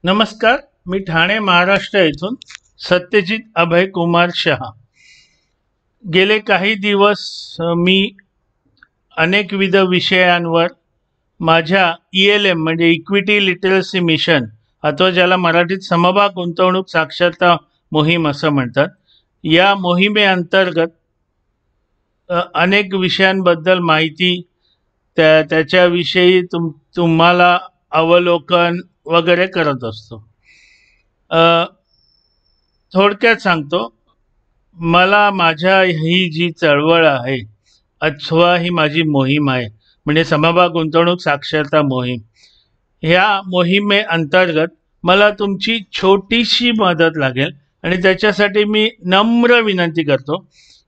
नमस्कार, मी ठाणे महाराष्ट्र येथून सत्यजित अभय कुमार शहा। गेले काही दिवस मी अनेकविध विषयांवर माझ्या ELM म्हणजे इक्विटी लिटरसी मिशन अथवा ज्याला मराठीत समभाग गुंतवणूक साक्षरता मोहीम असं म्हणतात, या मोहिमेअंतर्गत अनेक विषयांबद्दल माहिती त्याच्याविषयी तुम्हाला अवलोकन वगैरे करत असतो। थोडक्यात सांगतो, मला माझ्या ही जी चळवळ आहे अथवा ही माझी मोहीम आहे म्हणजे समभाग गुंतवणूक साक्षरता मोहीम, ह्या मोहिमेअंतर्गत मला तुमची छोटीशी मदत लागेल आणि त्याच्यासाठी मी नम्र विनंती करतो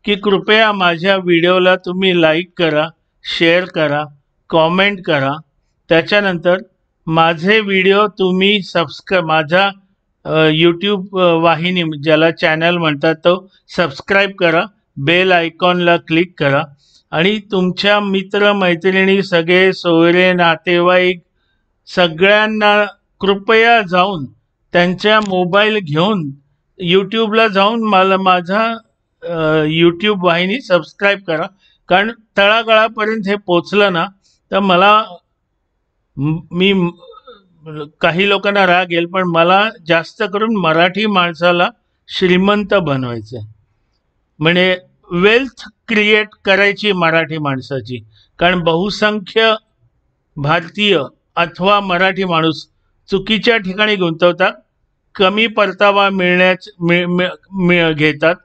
की कृपया माझ्या व्हिडिओला तुम्ही लाईक करा, शेअर करा, कॉमेंट करा। त्याच्यानंतर माझे व्हिडिओ तुम्ही माझा यूट्यूब वाहिनी ज्याला चॅनल म्हणतात तो सबस्क्राईब करा, बेल आयकॉनला क्लिक करा आणि तुमच्या मित्रमैत्रिणी, सगळे सोयरे, नातेवाईक सगळ्यांना कृपया जाऊन त्यांच्या मोबाईल घेऊन यूट्यूबला जाऊन माझा यूट्यूब वाहिनी सबस्क्राईब करा। कारण तळागाळापर्यंत हे पोचलं ना तर मी काही लोकांना राग येईल, पण मला जास्त करून मराठी माणसाला श्रीमंत बनवायचं, म्हणजे वेल्थ क्रिएट करायची मराठी माणसाची। कारण बहुसंख्य भारतीय अथवा मराठी माणूस चुकीच्या ठिकाणी गुंतवतात, कमी परतावा घेतात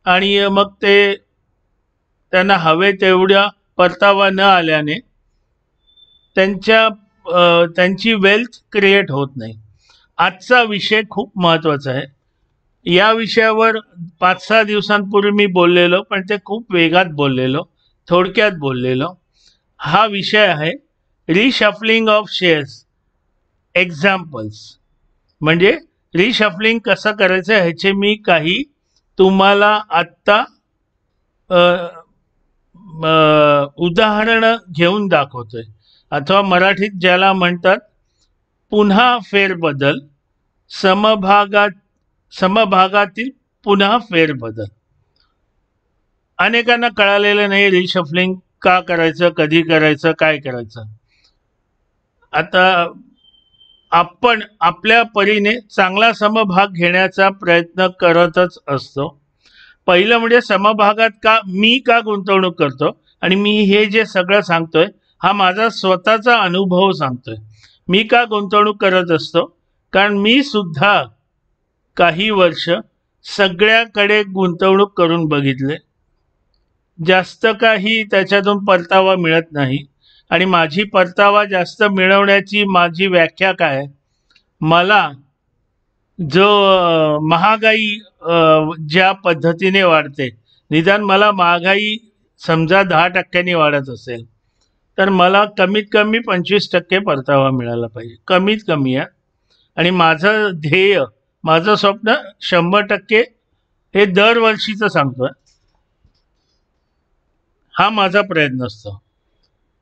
आणि मग त्यांना हवे तेवढ्या परतावा न आल्याने त्यांची वेल्थ क्रिएट होत नाही। आजचा विषय खूप महत्त्वाचा आहे। या विषयावर 5-6 दिवसांपूर्वी मी बोललेलो, पण ते खूप वेगात बोललेलो, थोडक्यात बोललेलो। हा विषय आहे रिशफलिंग ऑफ शेअर्स एक्झाम्पल्स, म्हणजे रिशफलिंग कसं करायचं ह्याचे मी काही तुम्हाला आत्ता उदाहरणं घेऊन दाखवतोय, अथवा मराठीत ज्याला म्हणतात पुन्हा फेरबदल, समभागातील पुन्हा फेरबदल। अनेकांना कळालेलं नाही रिशफलिंग का करायचं, कधी करायचं, काय करायचं। आता आपण आपल्या परीने चांगला समभाग घेण्याचा प्रयत्न करतच असतो। पहिलं म्हणजे समभागात मी का गुंतवणूक करतो, आणि मी हे जे सगळं सांगतोय हा माझा स्वतःचा अनुभव सांगतोय। मी का गुंतवणूक करत असतो, कारण मी सुद्धा काही वर्ष सगळ्याकडे गुंतवणूक करून बघितले, जास्त काही त्याच्यातून परतावा मिळत नाही। आणि माझी परतावा जास्त मिळवण्याची माझी व्याख्या काय आहे, मला जो महागाई ज्या पद्धतीने वाढते, निदान मला महागाई समजा 10% वाढत असेल तर मला कमीत कमी 25% परतावा मिळाला पाहिजे, कमीत कमी आहे। आणि माझं ध्येय, माझं स्वप्न 100% हे दरवर्षीचं सांगतोय, हा माझा प्रयत्न असतो।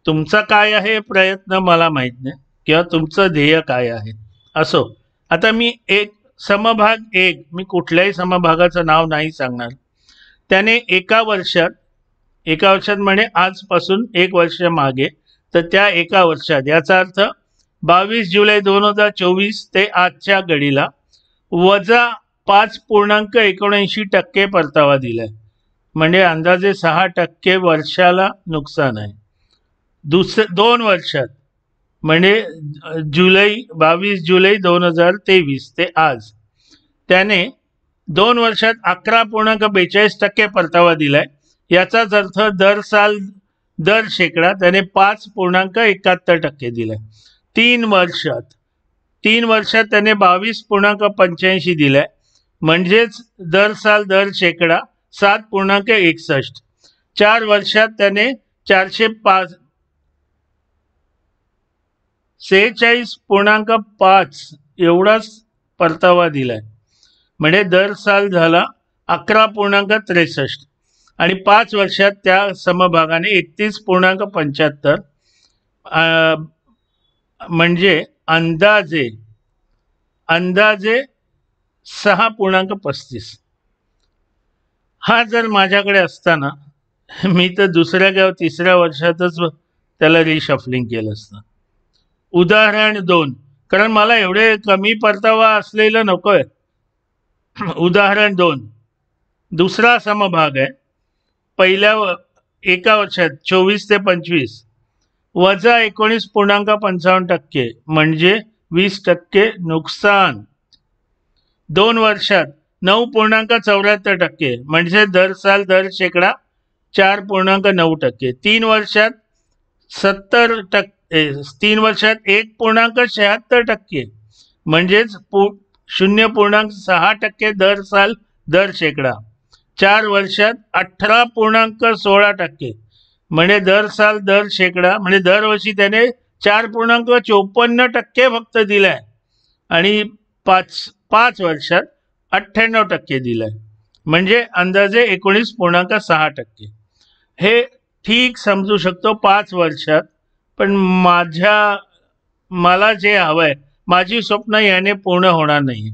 तुमचा काय आहे प्रयत्न मला माहित नाही, किंवा तुमचं ध्येय काय आहे। असो, आता मी समभाग मी कुठल्याही समभागाचं नाव नाही सांगणार, त्याने एका वर्षात म्हणजे आजपासून 1 वर्ष मागे, तर त्या एका वर्षात याचा अर्थ 22 जुलै 2024 ते आजच्या घडीला वजा 5.79% परतावा दिलाय, म्हणजे अंदाजे 6% वर्षाला नुकसान आहे। 2 वर्षात म्हणजे 22 जुलै 2023 ते आज त्याने 2 वर्षात 11.42% परतावा दिलाय। याचाच अर्थ दर शेकडा त्याने 5.71% दिलाय। 3 वर्षात त्याने 22.85 दिलाय, म्हणजेच दर शेकडा 7.61। 4 वर्षात त्याने 46.5 एवढाच परतावा दिलाय, म्हणजे दर साल झाला 11.63। आणि 5 वर्षात त्या समभागाने 31.75, म्हणजे अंदाजे अंदाजे 6.35. हा जर माझ्याकडे असताना मी तर दुसऱ्या किंवा तिसऱ्या वर्षातच त्याला रिशफलिंग केलं असतं. उदाहरण 2, कारण मला एवढे कमी परतावा असलेलं नकोय. उदाहरण 2, दुसरा समभाग आहे. पहिल्या एका वर्षात 24 ते 25 वजा 19.55% म्हणजे 20% नुकसान. 2 वर्षात 9.74% म्हणजे दर साल दर शेकडा 4.9%. 3 वर्षात 3 वर्षात 1.76% म्हणजेच 0.6% दर साल दर शेकडा. 4 वर्षात 18.16% म्हणजे दर साल दर शेकडा, म्हणजे दरवर्षी त्याने 4.54% फक्त दिलाय आणि 5 वर्षात 98% दिलाय म्हणजे अंदाजे 19.6%. हे ठीक समजू शकतो 5 वर्षात, पण मला जे हवंय, माझी स्वप्न याने पूर्ण होणार नाही.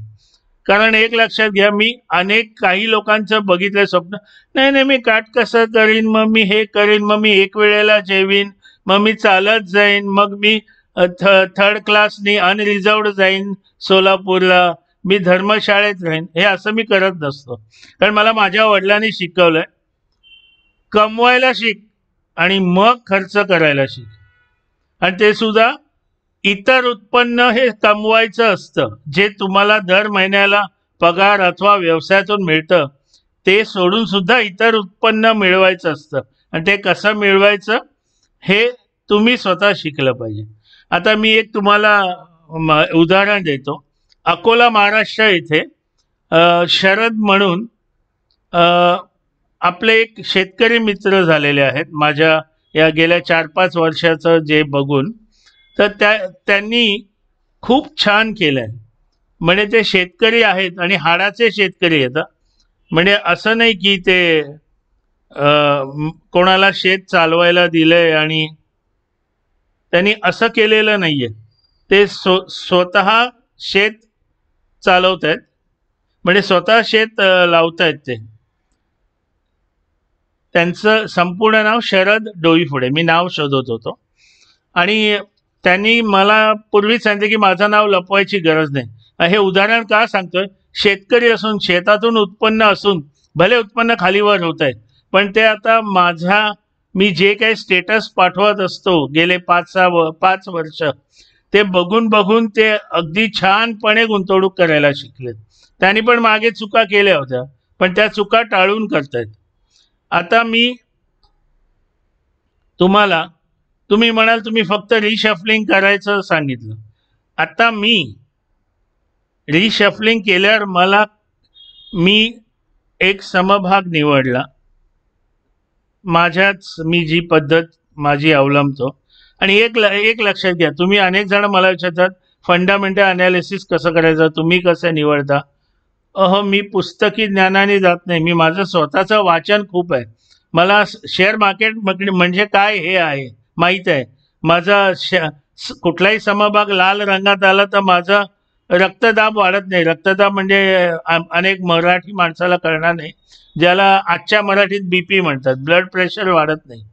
कारण एक लक्षात घ्या, मी काही लोकांचं बघितलं स्वप्न, नाही मी काटकसर करीन, मग मी हे करीन, मग मी एक वेळेला जेवीन, मग मी चालत जाईन, मग मी थर्ड क्लासनी अनरिझर्वड जाईन सोलापूरला, मी धर्मशाळेत राहीन. हे असं मी करत नसतो. कारण मला माझ्या वडिलांनी शिकवलंय, कमवायला शिक आणि मग खर्च करायला शिक. आणि ते सुद्धा इतर उत्पन्न हे कमवायचं असतं, जे तुम्हाला दर महिन्याला पगार अथवा व्यवसायातून मिळतं. ते सोडून सुद्धा इतर उत्पन्न मिळवायचं असतं आणि ते कसं मिळवायचं हे तुम्ही स्वतः शिकलं पाहिजे. आता मी एक तुम्हाला उदाहरण देतो. अकोला महाराष्ट्र येथे शरद म्हणून आपले एक शेतकरी मित्र झालेले आहेत माझ्या या गेल्या 4-5 वर्षाचं जे बघून. तर त्यांनी खूप छान केलंय. म्हणजे ते शेतकरी आहेत आणि हाडाचे शेतकरी आहेत. म्हणजे असं नाही की ते कोणाला शेत चालवायला दिलंय आणि त्यांनी असं केलेलं नाहीये. ते स्वतः शेत चालवत आहेत, म्हणजे स्वतः शेत लावतायत. ते त्यांचं संपूर्ण नाव शरद डोईफोडे. मी नाव शोधत होतो आणि त्यांनी मला पूर्वी सांगितले की माझं नाव लपवायची गरज नाही. हे उदाहरण का सांगतोय, शेतकरी असून शेतातून उत्पन्न असून भले उत्पन्न खालीवर होत आहे, पण ते आता मी जे काही स्टेटस पाठवत असतो गेले 5 वर्ष, ते बघून ते अगदी छानपणे गुंतवणूक करायला शिकलेत. त्यांनी पण मागे चुका केल्या होत्या, पण त्या चुका टाळून करतायत. आता मी तुम्ही म्हणाल तुम्ही फक्त रिशफलिंग करायचं सांगितलं. आता मी रिशफलिंग केल्यावर मी एक समभाग निवडला. मी जी पद्धत माझी अवलंबतो. आणि एक लक्षात घ्या, तुम्ही अनेक जण मला विचारतात फंडामेंटल अनालिसिस कसं करायचं, तुम्ही कसं निवडता. मी पुस्तकी ज्ञानाने जात नाही. मी माझं स्वतःचं वाचन खूप आहे. मला शेअर मार्केट म्हणजे काय हे आहे माहीत आहे. माझा कुठलाही समभाग लाल रंगात आला तर माझा रक्तदाब वाढत नाही. रक्तदाब म्हणजे अनेक मराठी माणसाला कळणार नाही, ज्याला आजच्या मराठीत BP म्हणतात. ब्लड प्रेशर वाढत नाही,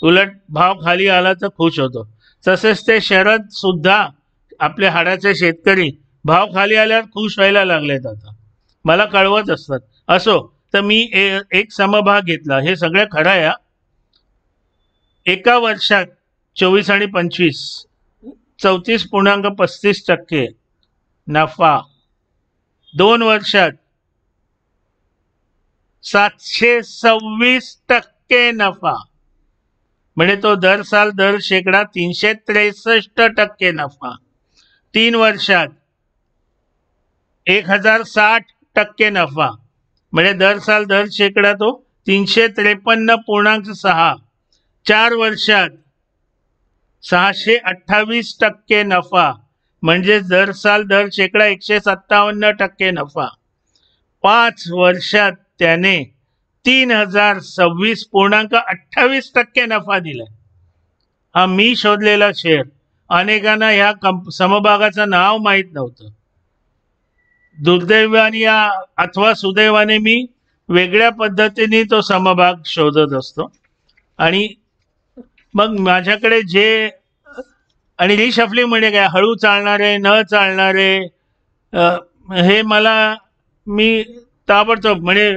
उलट भाव खाली आला तर खुश होतो. तसेच ते शरद सुद्धा आपले हाडाचे शेतकरी भाव खाली आल्यावर खुश व्हायला लागलेत. आता मला कळवत असतात. असो, तर मी एक समभाग घेतला. हे सगळं खरं आहे. एका वर्षात 24 आणि 25 34.35% नफा. 2 वर्षात 726% नफा, म्हणजे तो दर साल दर शेकडा 363% नफा. 3 वर्षात 1060% नफा, म्हणजे दर साल दर शेकडा तो 353.6. 4 वर्षात 628% नफा, म्हणजे दर साल दर शेकडा 157% नफा. 5 वर्षात त्याने 3026.28% नफा दिलाय. हा मी शोधलेला शेअर. अनेकांना ह्या समभागाचं नाव माहीत नव्हतं. दुर्दैवाने अथवा सुदैवाने मी वेगळ्या पद्धतीने तो समभाग शोधत असतो आणि मग माझ्याकडे जे आणि रिशफलिंग म्हणजे काय, हळू चालणारे न चालणारे हे मला मी ताबडतोब म्हणजे,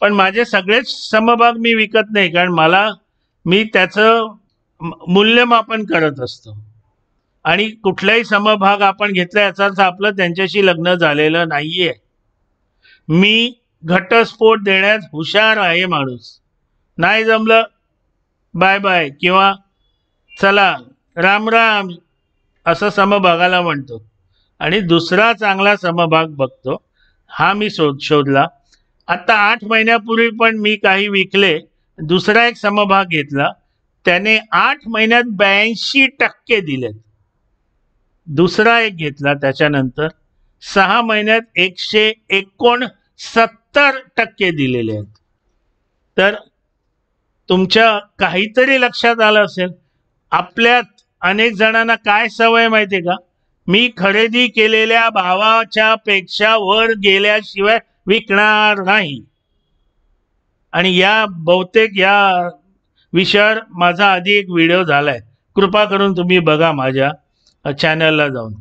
पण माझे सगळेच समभाग मी विकत नाही, कारण मी त्याचं मूल्यमापन करत असतो आणि कुठलाही समभाग आपण घेतला याचा अर्थ आपलं त्यांच्याशी लग्न झालेलं नाहीये. मी घटस्फोट देण्यात हुशार आहे माणूस. नाही जमलं बाय बाय किंवा चला राम राम असं समभागाला म्हणतो आणि दुसरा चांगला समभाग बघतो. हा मी शोधला. आता 8 महिन्यापूर्वी पण मी काही विकले. दुसरा एक समभाग घेतला, त्याने 8 महिन्यात 82% दिलेत. दुसरा एक घेतला त्याच्यानंतर 6 महिन्यात 169% दिलेले आहेत. तर तुमच्या काहीतरी लक्षात आलं असेल, आपल्यात अनेक जणांना काय सवय माहिती आहे का, मी खरेदी केलेल्या भावाच्या पेक्षा वर गेल्याशिवाय विकणार नाही. आणि बहुतेक या विषयावर माझा आधी एक व्हिडिओ झालाय, कृपा करून तुम्ही बघा माझ्या चॅनलला जाऊन.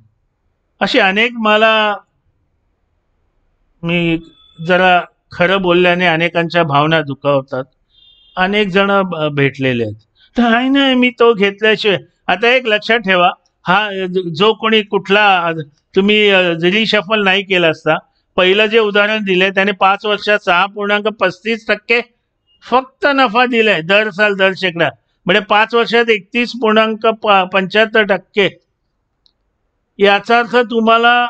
असे अनेक मी जरा खरं बोलल्याने अनेकांच्या भावना दुखावतात. अनेक जण भेटलेले आहेत. तर नाही मी तो घेतल्याशिवाय. आता एक लक्षात ठेवा, हा जो कोणी कुठला तुम्ही जरी शफल नाही केला असता, पहिलं जे उदाहरण दिले त्याने 5 वर्षात 6.35% फक्त नफा दिलाय दर शेकडा. म्हणजे 5 वर्षात 31.75%. याचा अर्थ तुम्हाला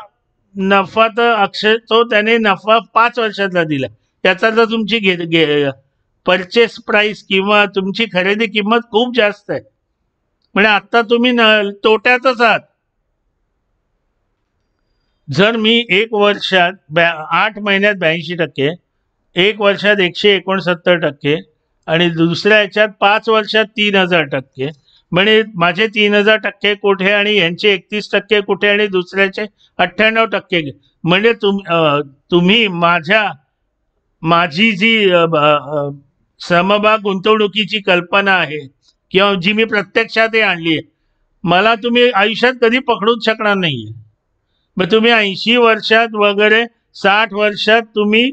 नफा तर तो त्याने नफा 5 वर्षातला दिला. याचा अर्थ तुमची परचेस प्राइस किंवा तुमची खरेदी किंमत खूप जास्त आहे. म्हणजे आता तुम्ही तोट्यातच आहात. जर मी 1 वर्षात 8 महिन्यात 82%, 1 वर्षात 169% आणि दुसऱ्या ह्याच्यात 5 वर्षात 3000%, म्हणजे माझे 3000% कुठे आणि यांचे 31% कुठे आणि दुसऱ्याचे 98%. म्हणजे तुम्ही माझी जी समभाग गुंतवणुकीची कल्पना आहे किंवा जी मी प्रत्यक्षात आणली आहे, मला तुम्ही आयुष्यात कधी पकडूच शकणार नाहीये. मग तुम्ही 80 वर्षात वगैरे 60 वर्षात तुम्ही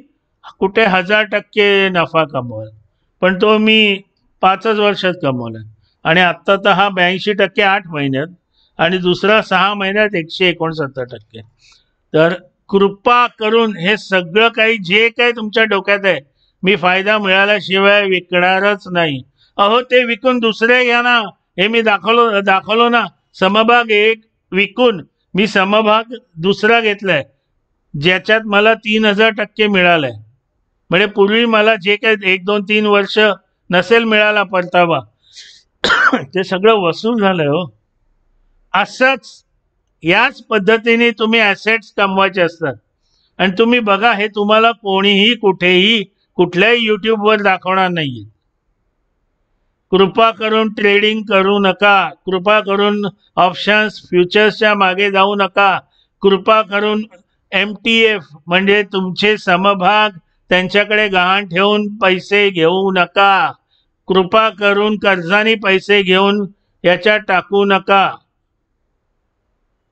कुठे 1000% नफा कमवाल, पण तो मी 5च वर्षात कमवला. आणि आत्ता तर हा 82% 8 महिन्यात आणि दुसरा 6 महिन्यात 169%. तर कृपा करून हे सगळं काही जे काही तुमच्या डोक्यात आहे, मी फायदा मिळाल्याशिवाय विकणारच नाही. अहो ते विकून दुसरे घ्या ना. हे मी दाखवलो ना, समभाग एक विकून मी समभाग दुसरा घेतलाय ज्याच्यात मला 3000% मिळालाय. म्हणजे पूर्वी मला जे काही 1, 2, 3 वर्ष नसेल मिळाला परतावा, ते सगळं वसूल झालंय हो. असंच याच पद्धतीने तुम्ही ॲसेट्स कमवायचे असतात. आणि तुम्ही बघा, हे तुम्हाला कोणीही कुठेही कुठल्याही यूट्यूबवर दाखवणार नाहीये. कृपा करून ट्रेडिंग करू नका. कृपा करून ऑप्शन्स फ्युचर्सच्या मागे जाऊ नका. कृपा करून MTF म्हणजे तुमचे समभाग त्यांच्याकडे गहाण ठेवून पैसे घेऊ नका. कृपा करून कर्जाने पैसे घेऊन याच्यात टाकू नका.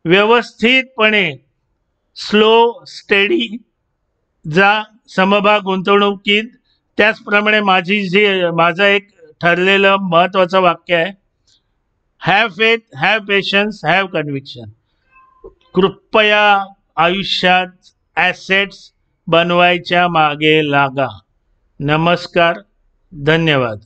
व्यवस्थितपणे स्लो स्टेडी जा समभाग गुंतवणुकीत. त्याचप्रमाणे माझं एक ठरलेलं महत्त्वाचं वाक्य आहे, have faith, have patience, have conviction. कृपया आयुष्यात ॲसेट्स बनवायच्या मागे लागा. नमस्कार, धन्यवाद.